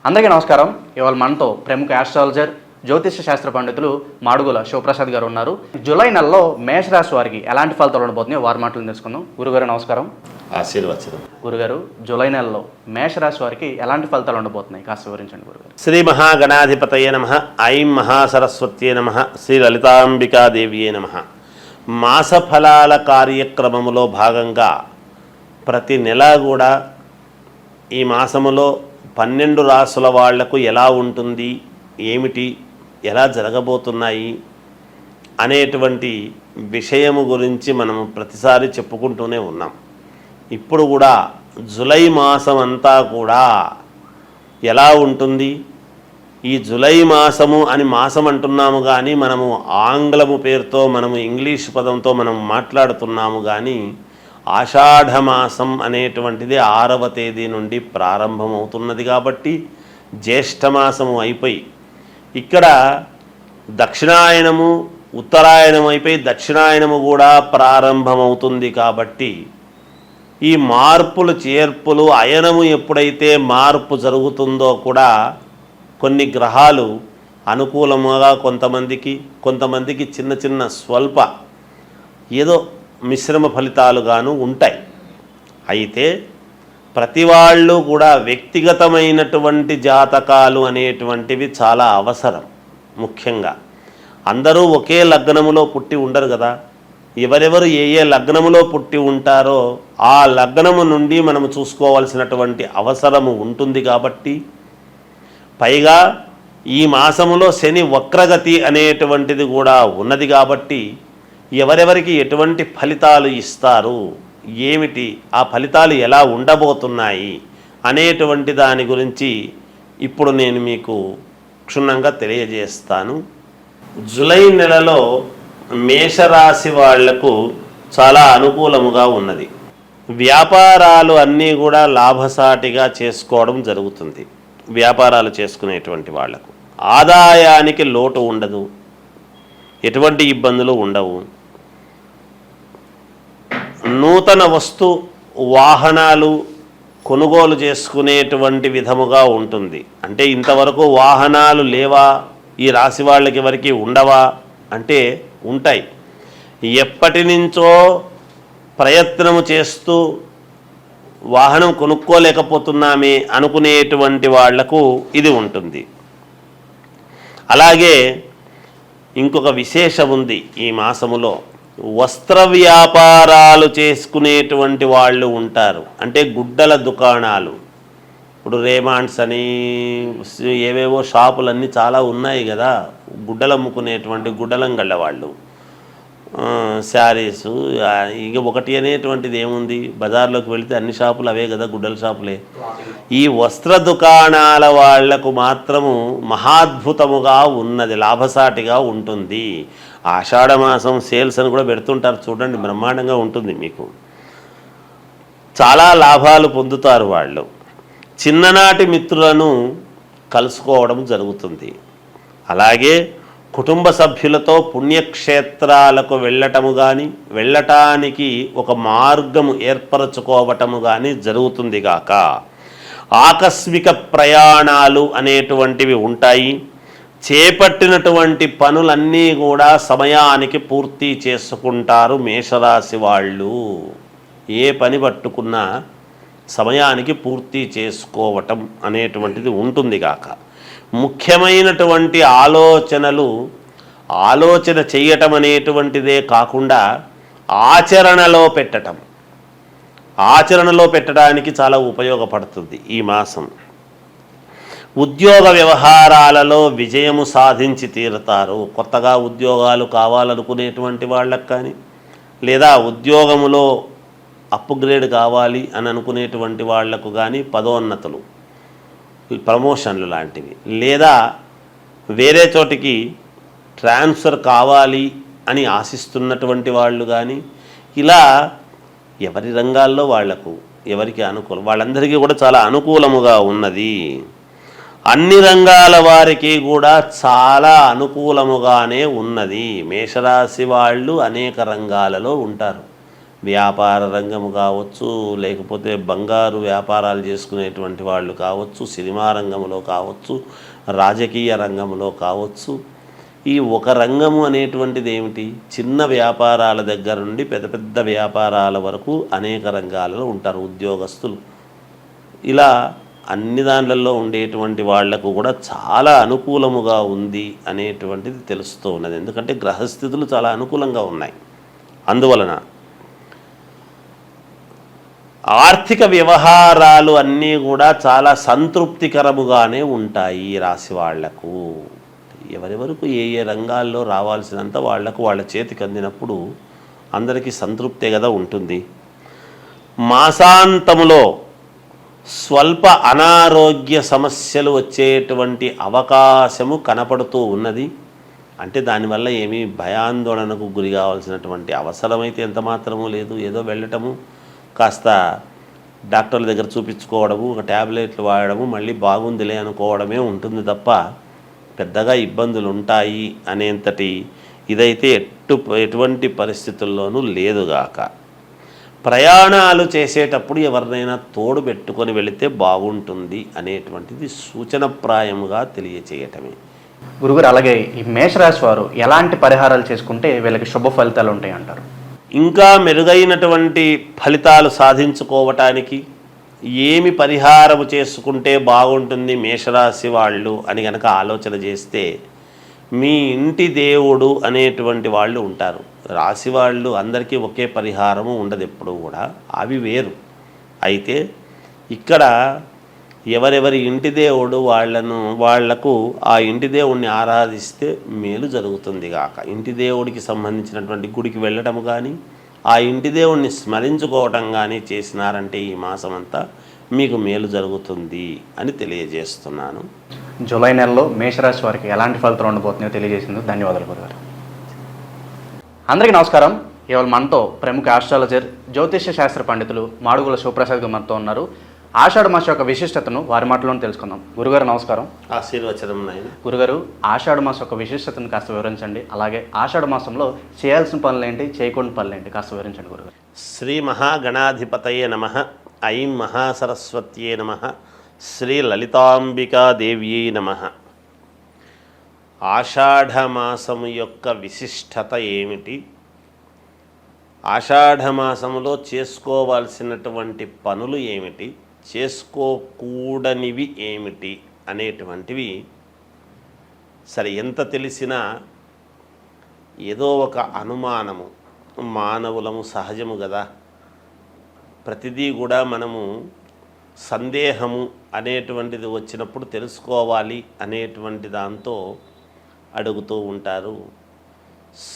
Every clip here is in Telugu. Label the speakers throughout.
Speaker 1: అందరికీ నమస్కారం. ఇవాళ మనతో ప్రముఖ ఆస్ట్రాలజర్ జ్యోతిష శాస్త్ర పండితులు మాడుగుల శివప్రసాద్ గారు ఉన్నారు. జూలై నెలలో మేషరాశి వారికి ఎలాంటి ఫలితాలు ఉండబోతున్నాయో వారి మాటలు తెలుసుకుందాం. గురుగారు నమస్కారం.
Speaker 2: ఆశీర్వచనం.
Speaker 1: గురుగారు, జూలై నెలలో మేషరాశి వారికి ఎలాంటి ఫలితాలు ఉండబోతున్నాయి కాస్త వివరించండి గురుగారు.
Speaker 2: శ్రీ మహాగణాధిపతయే నమః. ఐం మహాసరస్వత్యే నమః. శ్రీ లలితాంబికాదేవియే నమః. మాస ఫలాల కార్యక్రమములో భాగంగా ప్రతి నెల కూడా ఈ మాసములో 12 రాసుల వాళ్లకు ఎలా ఉంటుంది, ఏమిటి, ఎలా జరగబోతున్నాయి అనేటువంటి విషయము గురించి మనము ప్రతిసారి చెప్పుకుంటూనే ఉన్నాం. ఇప్పుడు కూడా జూలై మాసం అంతా కూడా ఎలా ఉంటుంది, ఈ జూలై మాసము అని మాసం అంటున్నాము కానీ మనము ఆంగ్లము పేరుతో మనము ఇంగ్లీష్ పదంతో మనం మాట్లాడుతున్నాము కానీ ఆషాఢమాసం అనేటువంటిది 6వ తేదీ నుండి ప్రారంభమవుతున్నది. కాబట్టి జ్యేష్ఠమాసము అయిపోయి ఇక్కడ దక్షిణాయనము ఉత్తరాయణం అయిపోయి దక్షిణాయనము కూడా ప్రారంభమవుతుంది. కాబట్టి ఈ మార్పులు చేర్పులు అయనము ఎప్పుడైతే మార్పు జరుగుతుందో కూడా కొన్ని గ్రహాలు అనుకూలముగా కొంతమందికి చిన్న చిన్న స్వల్ప ఏదో మిశ్రమ ఫలితాలుగాను ఉంటాయి. అయితే ప్రతి వాళ్ళు కూడా వ్యక్తిగతమైనటువంటి జాతకాలు అనేటువంటివి చాలా అవసరం. ముఖ్యంగా అందరూ ఒకే లగ్నములో పుట్టి ఉండరు కదా. ఎవరెవరు ఏ లగ్నములో పుట్టి ఉంటారో ఆ లగ్నము నుండి మనము చూసుకోవాల్సినటువంటి అవసరము ఉంటుంది. కాబట్టి పైగా ఈ మాసములో శని వక్రగతి అనేటువంటిది కూడా ఉన్నది. కాబట్టి ఎవరెవరికి ఎటువంటి ఫలితాలు ఇస్తారు, ఏమిటి, ఆ ఫలితాలు ఎలా ఉండబోతున్నాయి అనేటువంటి దాని గురించి ఇప్పుడు నేను మీకు క్షుణ్ణంగా తెలియజేస్తాను. జూలై నెలలో మేషరాశి వాళ్లకు చాలా అనుకూలముగా ఉన్నది. వ్యాపారాలు అన్నీ కూడా లాభసాటిగా చేసుకోవడం జరుగుతుంది. వ్యాపారాలు చేసుకునేటువంటి వాళ్లకు ఆదాయానికి లోటు ఉండదు, ఎటువంటి ఇబ్బందులు ఉండవు. నూతన వస్తు వాహనాలు కొనుగోలు చేసుకునేటువంటి విధముగా ఉంటుంది. అంటే ఇంతవరకు వాహనాలు లేవా, ఈ రాశి వాళ్ళకి ఎవరికి ఉండవా అంటే ఉంటాయి. ఎప్పటి నుంచో ప్రయత్నము చేస్తూ వాహనం కొనుక్కోలేకపోతున్నామే అనుకునేటువంటి వాళ్లకు ఇది ఉంటుంది. అలాగే ఇంకొక విశేషం ఉంది. ఈ మాసములో వస్త్ర వ్యాపారాలు చేసుకునేటువంటి వాళ్ళు ఉంటారు. అంటే గుడ్డల దుకాణాలు, ఇప్పుడు రేమాండ్స్ అని ఏవేవో షాపులన్నీ చాలా ఉన్నాయి కదా. గుడ్డలు అమ్ముకునేటువంటి గుడ్డలంగళ్ళ వాళ్ళు, శారీసు, ఇక ఒకటి అనేటువంటిది ఏముంది, బజార్లోకి వెళితే అన్ని షాపులు అవే కదా, గుడ్డల షాపులే. ఈ వస్త్ర దుకాణాల వాళ్లకు మాత్రము మహాద్భుతముగా ఉన్నది, లాభసాటిగా ఉంటుంది. ఆషాఢమాసం సేల్స్ అని కూడా పెడుతుంటారు చూడండి, బ్రహ్మాండంగా ఉంటుంది. మీకు చాలా లాభాలు పొందుతారు వాళ్ళు. చిన్ననాటి మిత్రులను కలుసుకోవడం జరుగుతుంది. అలాగే కుటుంబ సభ్యులతో పుణ్యక్షేత్రాలకు వెళ్ళటానికి ఒక మార్గము ఏర్పరచుకోవటము కానీ జరుగుతుంది గాక. ఆకస్మిక ప్రయాణాలు అనేటువంటివి ఉంటాయి. చేపట్టినటువంటి పనులన్నీ కూడా సమయానికి పూర్తి చేసుకుంటారు మేషరాశి వాళ్ళు. ఏ పని పట్టుకున్నా సమయానికి పూర్తి చేసుకోవటం అనేటువంటిది ఉంటుంది గాక. ముఖ్యమైనటువంటి ఆలోచన చేయటం అనేటువంటిదే కాకుండా ఆచరణలో పెట్టడానికి చాలా ఉపయోగపడుతుంది ఈ మాసం. ఉద్యోగ వ్యవహారాలలో విజయము సాధించి తీరుతారు. కొత్తగా ఉద్యోగాలు కావాలనుకునేటువంటి వాళ్ళకు కానీ, లేదా ఉద్యోగములో అప్గ్రేడ్ కావాలి అని అనుకునేటువంటి వాళ్లకు కానీ పదోన్నతులు, ప్రమోషన్లు లాంటివి, లేదా వేరే చోటికి ట్రాన్స్ఫర్ కావాలి అని ఆశిస్తున్నటువంటి వాళ్ళు కానీ, ఇలా ఎవరి రంగాల్లో వాళ్లకు ఎవరికి అనుకూలం, వాళ్ళందరికీ కూడా చాలా అనుకూలముగా ఉన్నది. అన్ని రంగాల వారికి కూడా చాలా అనుకూలముగానే ఉన్నది. మేషరాశి వాళ్ళు అనేక రంగాలలో ఉంటారు. వ్యాపార రంగము కావచ్చు, లేకపోతే బంగారు వ్యాపారాలు చేసుకునేటువంటి వాళ్ళు కావచ్చు, సినిమా రంగంలో కావచ్చు, రాజకీయ రంగంలో కావచ్చు. ఈ ఒక రంగము అనేటువంటిది ఏమిటి? చిన్న వ్యాపారాల దగ్గర నుండి పెద్ద పెద్ద వ్యాపారాల వరకు అనేక రంగాలలో ఉంటారు ఉద్యోగస్తులు. ఇలా అన్ని దాంట్లలో ఉండేటువంటి వాళ్లకు కూడా చాలా అనుకూలముగా ఉంది అనేటువంటిది తెలుస్తూ ఉన్నది. ఎందుకంటే గ్రహస్థితులు చాలా అనుకూలంగా ఉన్నాయి. అందువలన ఆర్థిక వ్యవహారాలు అన్నీ కూడా చాలా సంతృప్తికరముగానే ఉంటాయి ఈ రాశి వాళ్లకు. ఎవరెవరకు ఏ ఏ రంగాల్లో రావాల్సినంత వాళ్లకు వాళ్ళ చేతికి అందినప్పుడు అందరికీ సంతృప్తే కదా ఉంటుంది. మాసాంతములో స్వల్ప అనారోగ్య సమస్యలు వచ్చేటువంటి అవకాశము కనపడుతూ ఉన్నది. అంటే దానివల్ల ఏమీ భయాందోళనకు గురి కావాల్సినటువంటి అవసరమైతే ఎంత మాత్రమూ లేదు. ఏదో వెళ్ళటము, కాస్త డాక్టర్ల దగ్గర చూపించుకోవడము, ఒక ట్యాబ్లెట్లు వాడడము, మళ్ళీ బాగుందిలే అనుకోవడమే ఉంటుంది తప్ప పెద్దగా ఇబ్బందులు ఉంటాయి అనేంతటి ఇదైతే ఎటువంటి పరిస్థితుల్లోనూ లేదుగాక. ప్రయాణాలు చేసేటప్పుడు ఎవరినైనా తోడు పెట్టుకొని వెళితే బాగుంటుంది అనేటువంటిది సూచనప్రాయముగా తెలియచేయటమే.
Speaker 1: గురుగారు, అలాగే ఈ మేషరాశి వారు ఎలాంటి పరిహారాలు చేసుకుంటే వీళ్ళకి శుభ ఫలితాలు ఉంటాయి అంటారు?
Speaker 2: ఇంకా మెరుగైనటువంటి ఫలితాలు సాధించుకోవటానికి ఏమి పరిహారము చేసుకుంటే బాగుంటుంది మేషరాశి వాళ్ళు అని కనుక ఆలోచన చేస్తే, మీ ఇంటి దేవుడు అనేటువంటి వాళ్ళు ఉంటారు. రాశి వాళ్ళు అందరికీ ఒకే పరిహారము ఉండదు ఎప్పుడూ కూడా, అవి వేరు. అయితే ఇక్కడ ఎవరెవరి ఇంటి దేవుడు వాళ్లకు ఆ ఇంటి దేవుడిని ఆరాధిస్తే మేలు జరుగుతుంది గాక. ఇంటి దేవుడికి సంబంధించినటువంటి గుడికి వెళ్ళటము కానీ, ఆ ఇంటి దేవుడిని స్మరించుకోవటం కానీ చేసినారంటే ఈ మాసం అంతా మీకు మేలు జరుగుతుంది అని తెలియజేస్తున్నాను.
Speaker 1: జూలై నెలలో మేషరాశి వారికి ఎలాంటి ఫలితాలు ఉండబోతున్నాయో తెలియజేసింది. ధన్యవాదాలు గురుగారు. అందరికీ నమస్కారం. ఇవాళ మనతో ప్రముఖ ఆస్ట్రాలజర్, జ్యోతిష్య శాస్త్ర పండితులు మాడుగుల శివప్రసాద్ గారు మనతో ఉన్నారు. ఆషాఢ మాసం యొక్క విశిష్టతను వారి మాటలోనే తెలుసుకుందాం. గురుగారు నమస్కారం.
Speaker 2: ఆశీర్వచనం నాయన.
Speaker 1: గురుగారు, ఆషాఢ మాసం యొక్క విశిష్టతను కాస్త వివరించండి. అలాగే ఆషాఢ మాసంలో చేయాల్సిన పనులు ఏంటి, చేయకూడని పనులు ఏంటి కాస్త వివరించండి గురుగారు.
Speaker 2: శ్రీ మహాగణాధిపతయే నమః. ఐం మహాసరస్వత్యే నమః. శ్రీ లలితాంబికాదేవ్యై నమః. ఆషాఢమాసము యొక్క విశిష్టత ఏమిటి, ఆషాఢమాసములో చేసుకోవాల్సినటువంటి పనులు ఏమిటి, చేసుకోకూడనివి ఏమిటి అనేటువంటివి సరే ఎంత తెలిసినా ఏదో ఒక అనుమానము మానవులము సహజము కదా. ప్రతిదీ కూడా మనము సందేహము అనేటువంటిది వచ్చినప్పుడు తెలుసుకోవాలి అనేటువంటి దాంతో అడుగుతూ ఉంటారు.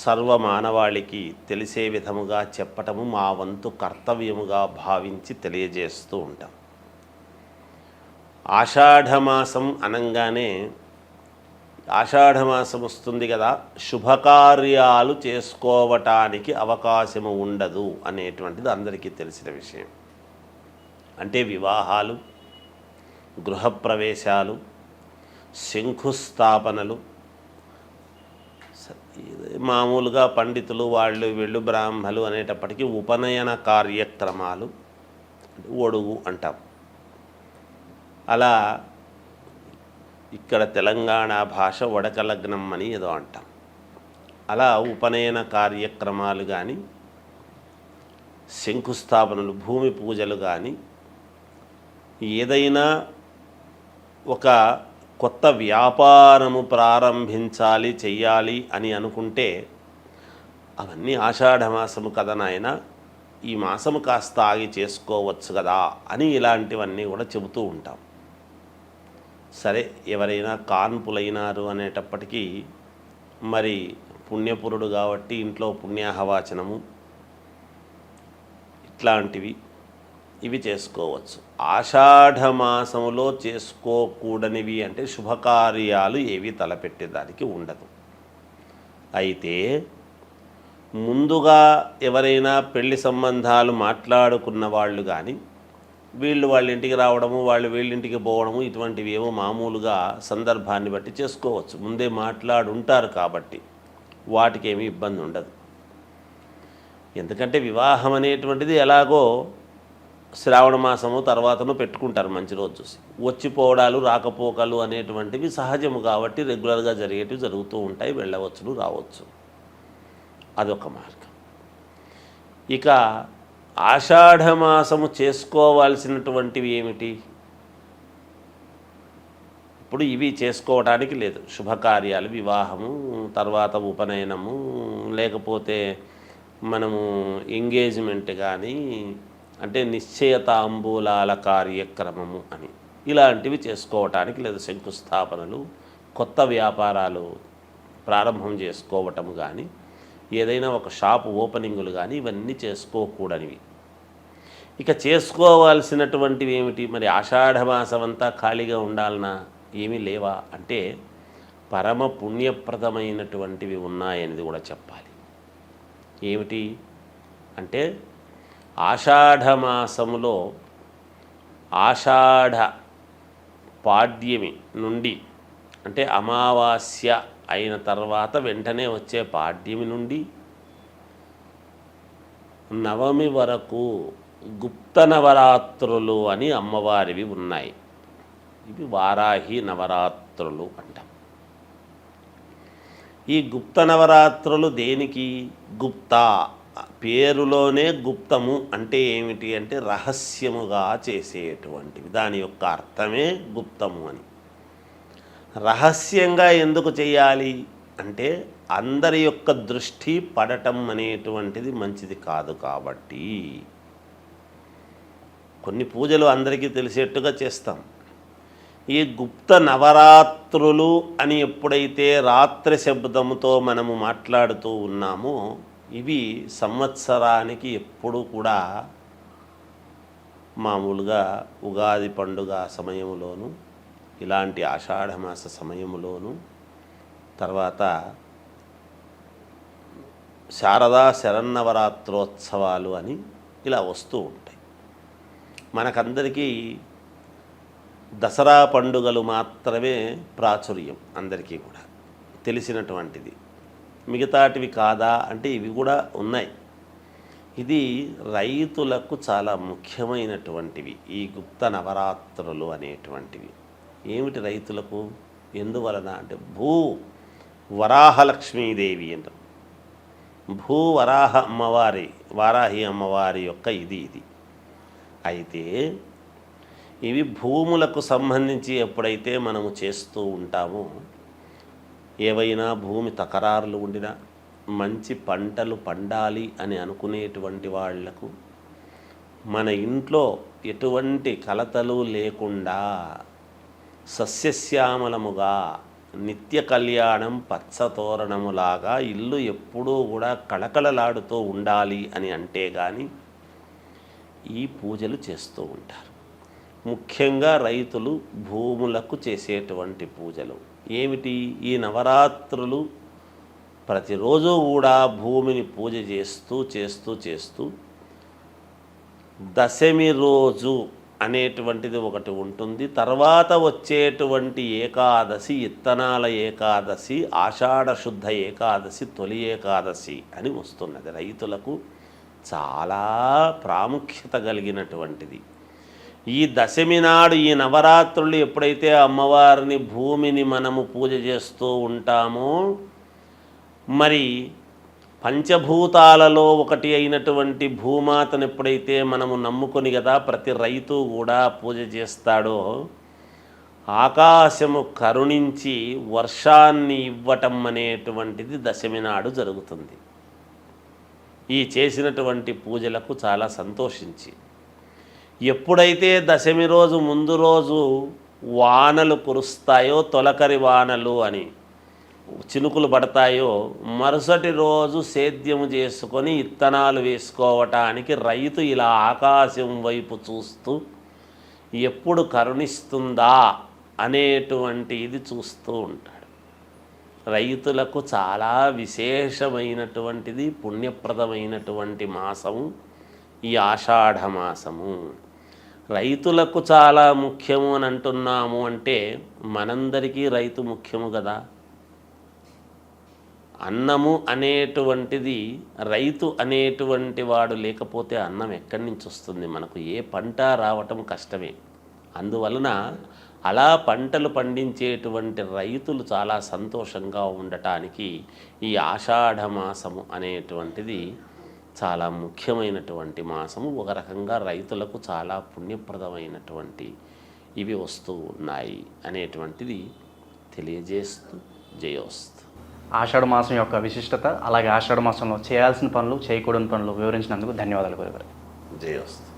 Speaker 2: సర్వమానవాళికి తెలిసే విధముగా చెప్పటము మా వంతు కర్తవ్యముగా భావించి తెలియజేస్తూ ఉంటాం. ఆషాఢమాసం అనంగానే ఆషాఢమాసం వస్తుంది కదా, శుభకార్యాలు చేసుకోవటానికి అవకాశము ఉండదు అనేటువంటిది అందరికీ తెలిసిన విషయం. అంటే వివాహాలు, గృహప్రవేశాలు, శంకుస్థాపనలు, మామూలుగా పండితులు వీళ్ళు బ్రాహ్మలు అనేటప్పటికీ ఉపనయన కార్యక్రమాలు, ఒడుగు అంటాం. అలా ఇక్కడ తెలంగాణ భాష వడకలగ్నం అని ఏదో అంటాం. అలా ఉపనయన కార్యక్రమాలు కానీ, శంకుస్థాపనలు, భూమి పూజలు కానీ, ఏదైనా ఒక కొత్త వ్యాపారము ప్రారంభించాలి, చెయ్యాలి అని అనుకుంటే అవన్నీ ఆషాఢమాసము కదా నాయన, ఈ మాసము కాస్త ఆగి చేసుకోవచ్చు కదా అని ఇలాంటివన్నీ కూడా చెబుతూ ఉంటాం. సరే, ఎవరైనా కాన్పులైనారు అనేటప్పటికీ మరి పుణ్యపురుడు కాబట్టి ఇంట్లో పుణ్యాహవాచనము ఇట్లాంటివి ఇవి చేసుకోవచ్చు. ఆషాఢమాసములో చేసుకోకూడనివి అంటే శుభకార్యాలు ఏవి తలపెట్టేదానికి ఉండదు. అయితే ముందుగా ఎవరైనా పెళ్లి సంబంధాలు మాట్లాడుకున్న వాళ్ళు కానీ, వాళ్ళ ఇంటికి రావడము, వీళ్ళింటికి పోవడము, ఇటువంటివి ఏమో మామూలుగా సందర్భాన్ని బట్టి చేసుకోవచ్చు. ముందే మాట్లాడుంటారు కాబట్టి వాటికి ఏమీ ఇబ్బంది ఉండదు. ఎందుకంటే వివాహం అనేటువంటిది ఎలాగో శ్రావణ మాసము తర్వాతను పెట్టుకుంటారు మంచి రోజు చూసి. వచ్చిపోవడాలు రాకపోకలు అనేటువంటివి సహజము కాబట్టి రెగ్యులర్గా జరిగేటివి జరుగుతూ ఉంటాయి, వెళ్ళవచ్చును రావచ్చు. అదొక మార్గం. ఇక ఆషాఢమాసము చేసుకోవాల్సినటువంటివి ఏమిటి? ఇప్పుడు ఇవి చేసుకోవడానికి లేదు. శుభకార్యాలు, వివాహము, తర్వాత ఉపనయనము, లేకపోతే మనము ఎంగేజ్మెంట్ కానీ, అంటే నిశ్చయతాంబూలాల కార్యక్రమము అని ఇలాంటివి చేసుకోవటానికి లేదు. శంకుస్థాపనలు, కొత్త వ్యాపారాలు ప్రారంభం చేసుకోవటం కానీ, ఏదైనా ఒక షాపు ఓపెనింగులు కానీ ఇవన్నీ చేసుకోకూడనివి. ఇక చేసుకోవాల్సినటువంటివి ఏమిటి? మరి ఆషాఢమాసం అంతా ఖాళీగా ఉండాలనా? ఏమీ లేవా అంటే పరమ పుణ్యప్రదమైనటువంటివి ఉన్నాయనేది కూడా చెప్పాలి. ఏమిటి అంటే ఆషాఢమాసములో ఆషాఢ పాడ్యమి నుండి, అంటే అమావాస్య అయిన తర్వాత వెంటనే వచ్చే పాడ్యమి నుండి నవమి వరకు గుప్త నవరాత్రులు అని అమ్మవారివి ఉన్నాయి. ఇవి వారాహి నవరాత్రులు అంటాం. ఈ గుప్త నవరాత్రులు దేనికి? గుప్త పేరులోనే గుప్తము అంటే ఏమిటి అంటే రహస్యముగా చేసేటువంటివి. దాని యొక్క అర్థమే గుప్తము అని. రహస్యంగా ఎందుకు చేయాలి అంటే అందరి యొక్క దృష్టి పడటం అనేటువంటిది మంచిది కాదు కాబట్టి. కొన్ని పూజలు అందరికీ తెలిసేట్టుగా చేస్తాం. ఈ గుప్త నవరాత్రులు అని ఎప్పుడైతే రాత్రి శబ్దముతో మనము మాట్లాడుతూ ఉన్నామో, ఇవి సంవత్సరానికి ఎప్పుడు కూడా మామూలుగా ఉగాది పండుగ సమయంలోను, ఇలాంటి ఆషాఢమాస సమయంలోను, తర్వాత శారదా శరన్నవరాత్రోత్సవాలు అని ఇలా వస్తూ ఉంటాయి. మనకందరికీ దసరా పండుగలు మాత్రమే ప్రాచుర్యం, అందరికీ కూడా తెలిసినటువంటిది. మిగతాటివి కాదా అంటే ఇవి కూడా ఉన్నాయి. ఇది రైతులకు చాలా ముఖ్యమైనటువంటివి ఈ గుప్త నవరాత్రులు అనేటువంటివి. ఏమిటి రైతులకు? ఎందువలన అంటే వరాహలక్ష్మీదేవి అంటాం. వారాహి అమ్మవారి యొక్క ఇది అయితే ఇవి భూములకు సంబంధించి ఎప్పుడైతే మనము చేస్తూ ఉంటామో, ఏవైనా భూమి తకరారులు ఉండినా, మంచి పంటలు పండాలి అని అనుకునేటువంటి వాళ్లకు మన ఇంట్లో ఎటువంటి కలతలు లేకుండా సస్యశ్యామలముగా నిత్య కళ్యాణం పచ్చతోరణములాగా ఇల్లు ఎప్పుడూ కూడా కళకళలాడుతూ ఉండాలి అని అంటే కానీ ఈ పూజలు చేస్తూ ఉంటారు. ముఖ్యంగా రైతులు భూములకు చేసేటువంటి పూజలు ఏమిటి? ఈ నవరాత్రులు ప్రతిరోజు కూడా భూమిని పూజ చేస్తూ దశమి రోజు అనేటువంటిది ఒకటి ఉంటుంది. తర్వాత వచ్చేటువంటి ఏకాదశి, ఇత్తనాల ఏకాదశి, ఆషాఢ శుద్ధ ఏకాదశి, తొలి ఏకాదశి అని వస్తున్నది. రైతులకు చాలా ప్రాముఖ్యత కలిగినటువంటిది. ఈ దశమి నాడు ఈ నవరాత్రులు ఎప్పుడైతే అమ్మవారిని, భూమిని మనము పూజ చేస్తూ ఉంటామో, మరి పంచభూతాలలో ఒకటి అయినటువంటి భూమాతను ఎప్పుడైతే మనము నమ్ముకొని కదా ప్రతి రైతు కూడా పూజ చేస్తాడో, ఆకాశము కరుణించి వర్షాన్ని ఇవ్వటం అనేటువంటిది దశమి నాడు జరుగుతుంది. ఈ చేసినటువంటి పూజలకు చాలా సంతోషించి, ఎప్పుడైతే దశమి రోజు ముందు రోజు వానలు కురుస్తాయో, తొలకరి వానలు అని చినుకులు పడతాయో, మరుసటి రోజు సేద్యము చేసుకొని ఇత్తనాలు వేసుకోవటానికి రైతు ఇలా ఆకాశం వైపు చూస్తూ ఎప్పుడు కరుణిస్తుందా అనేటువంటి ఇది చూస్తూ ఉంటాడు. రైతులకు చాలా విశేషమైనటువంటిది, పుణ్యప్రదమైనటువంటి మాసము ఈ ఆషాఢ మాసము. రైతులకు చాలా ముఖ్యము అని అంటున్నాము అంటే మనందరికీ రైతు ముఖ్యము కదా. అన్నము అనేటువంటిది, రైతు అనేటువంటి వాడు లేకపోతే అన్నం ఎక్కడి నుంచి వస్తుంది? మనకు ఏ పంట రావటం కష్టమే. అందువలన అలా పంటలు పండించేటువంటి రైతులు చాలా సంతోషంగా ఉండటానికి ఈ ఆషాఢ మాసము అనేటువంటిది చాలా ముఖ్యమైనటువంటి మాసము. ఒక రకంగా రైతులకు చాలా పుణ్యప్రదమైనటువంటి ఇవి వస్తూ ఉన్నాయి అనేటువంటిది తెలియజేస్తూ జయోస్తు.
Speaker 1: ఆషాఢ మాసం యొక్క విశిష్టత, అలాగే ఆషాఢ మాసంలో చేయాల్సిన పనులు, చేయకూడని పనులు వివరించినందుకు ధన్యవాదాలు గురుగారు.
Speaker 2: జయోస్తు.